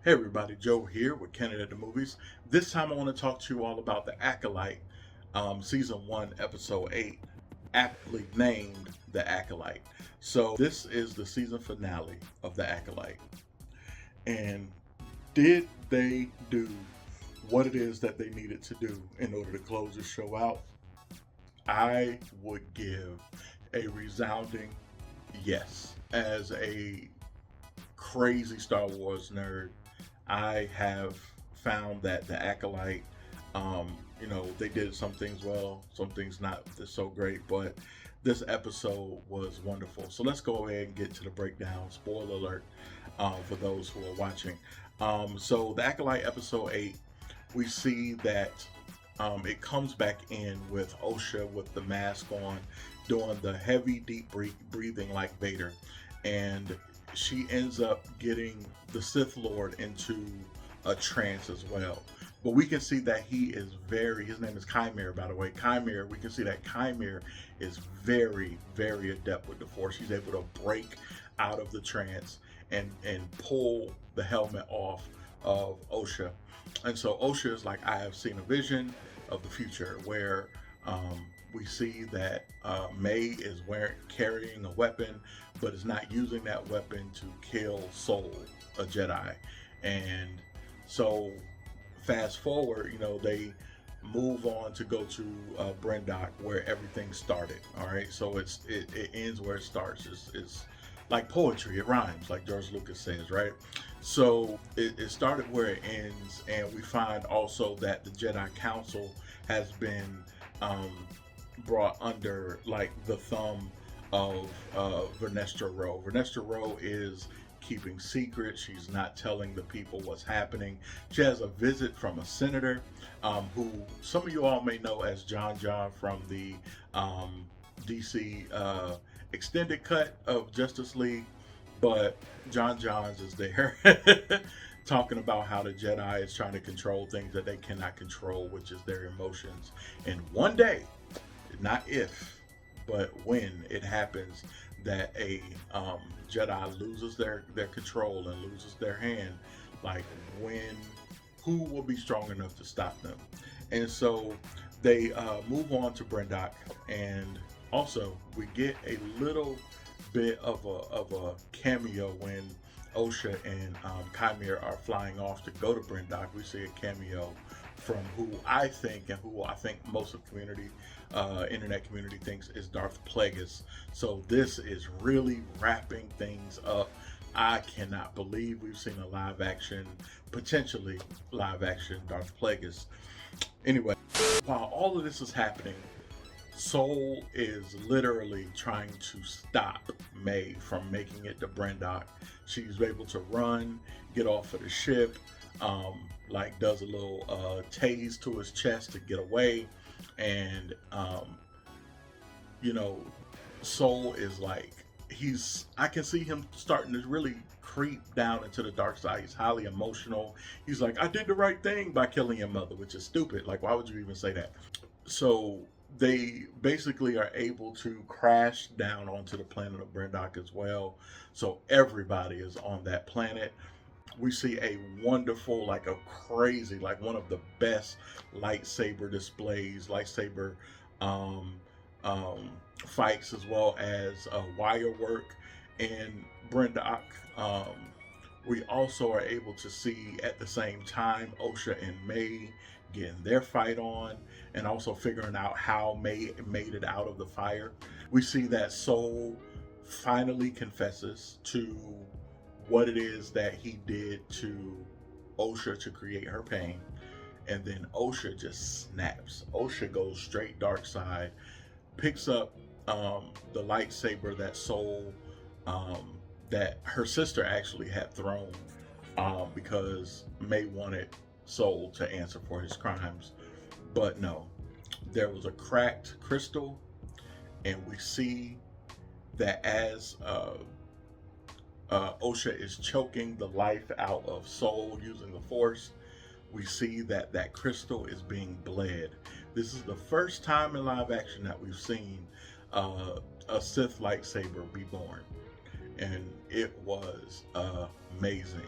Hey everybody, Joe here with Candid the Movies. This time I want to talk to you all about The Acolyte, Season 1, Episode 8, aptly named The Acolyte. So this is the season finale of The Acolyte. And did they do what it is that they needed to do in order to close the show out? I would give a resounding yes. As a crazy Star Wars nerd, I have found that the Acolyte, they did some things well, some things not so great, but this episode was wonderful. So let's go ahead and get to the breakdown. Spoiler alert for those who are watching. So the Acolyte episode 8, we see that it comes back in with Osha with the mask on, doing the heavy, deep breathing like Vader. And she ends up getting the Sith Lord into a trance as well. But we can see that he is his name is Chimera, by the way. Chimera, we can see that Chimera is very, very adept with the Force. He's able to break out of the trance and pull the helmet off of Osha. And so Osha is like, I have seen a vision of the future where we see that May is carrying a weapon, but is not using that weapon to kill Soul, a Jedi. And so, fast forward, they move on to go to Brendok, where everything started. All right, so it ends where it starts. It's like poetry; it rhymes, like George Lucas says, right? So it started where it ends, and we find also that the Jedi Council has been brought under like the thumb of Vernestra Rowe. Vernestra Rowe is keeping secret. She's not telling the people what's happening. She has a visit from a senator who some of you all may know as John from the DC extended cut of Justice League, but John Johns is there talking about how the Jedi is trying to control things that they cannot control, which is their emotions. And one day, not if, but when it happens that a Jedi loses their control and loses their hand, like when, who will be strong enough to stop them? And so they move on to Brendok, and also we get a little bit of a cameo when Osha and Chimera are flying off to go to Brendok. We see a cameo from who I think most of the community, internet community thinks is Darth Plagueis. So this is really wrapping things up. I cannot believe we've seen potentially live action Darth Plagueis. Anyway, while all of this is happening, Soul is literally trying to stop May from making it to Brendok. She's able to run, get off of the ship, like does a little tase to his chest to get away, and Soul is like I can see him starting to really creep down into the dark side. He's highly emotional. He's like, I did the right thing by killing your mother, which is stupid. Like, why would you even say that? So they basically are able to crash down onto the planet of Brendok as well. So everybody is on that planet. We see a wonderful, like a crazy, like one of the best lightsaber displays, lightsaber um, fights, as well as wire work in Brendok. We also are able to see at the same time Osha and May getting their fight on, and also figuring out how May made it out of the fire. We see that Soul finally confesses to what it is that he did to Osha to create her pain. And then Osha just snaps. Osha goes straight dark side, picks up the lightsaber that Soul, that her sister actually had thrown, because May wanted Soul to answer for his crimes. But no, there was a cracked crystal, and we see that as Osha is choking the life out of Soul using the Force, we see that that crystal is being bled. This is the first time in live action that we've seen a Sith lightsaber be born, and it was amazing.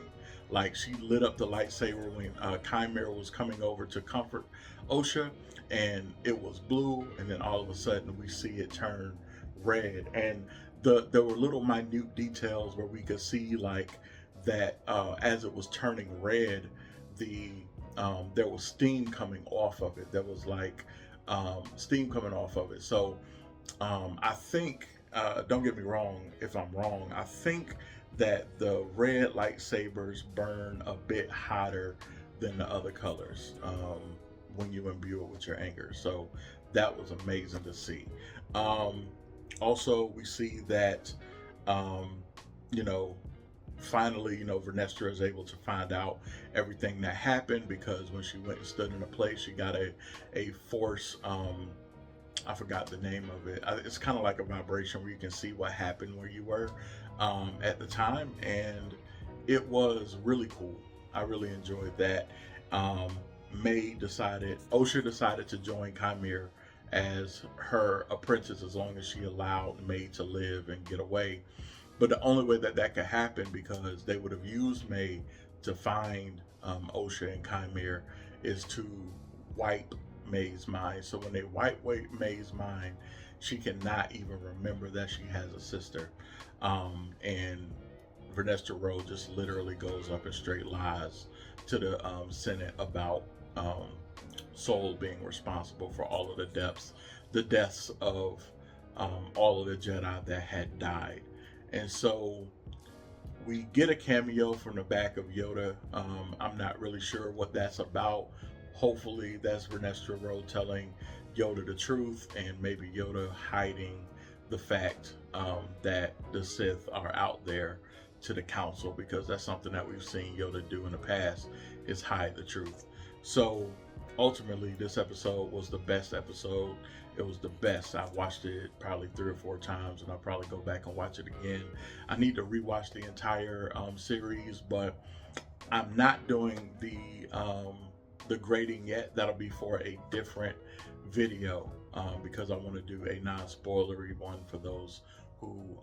Like she lit up the lightsaber when Chimera was coming over to comfort Osha, and it was blue, and then all of a sudden we see it turn red. And there were little minute details where we could see like that as it was turning red, the there was steam coming off of it. There was like steam coming off of it. So I think, don't get me wrong if I'm wrong, I think that the red lightsabers burn a bit hotter than the other colors when you imbue it with your anger. So that was amazing to see. Also, we see that, you know, finally, you know, Vernestra is able to find out everything that happened, because when she went and stood in a place, she got a force. I forgot the name of it. It's kind of like a vibration where you can see what happened where you were at the time, and it was really cool. I really enjoyed that. Osha decided to join Chimera as her apprentice as long as she allowed May to live and get away. But the only way that that could happen, because they would have used May to find Osha and Chimera, is to wipe May's mind. So when they wipe May's mind, she cannot even remember that she has a sister. And Vernestra Rose just literally goes up and straight lies to the Senate about Soul being responsible for all of the deaths of all of the Jedi that had died. And so we get a cameo from the back of Yoda. I'm not really sure what that's about. Hopefully that's Vernestra Rose telling Yoda the truth, and maybe Yoda hiding the fact that the Sith are out there to the council, because that's something that we've seen Yoda do in the past, is hide the truth. So ultimately this episode was the best episode. It was the best. I watched it probably 3 or 4 times, and I'll probably go back and watch it again. I need to rewatch the entire series, but I'm not doing the grading yet. That'll be for a different video, because I want to do a non-spoilery one for those who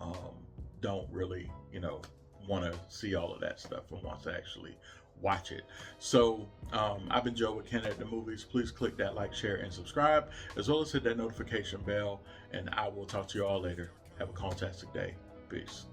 don't really, you know, want to see all of that stuff and want to actually watch it. So I've been Joe with Candid the Movies. Please click that like, share, and subscribe, as well as hit that notification bell, and I will talk to you all later. Have a fantastic day. Peace.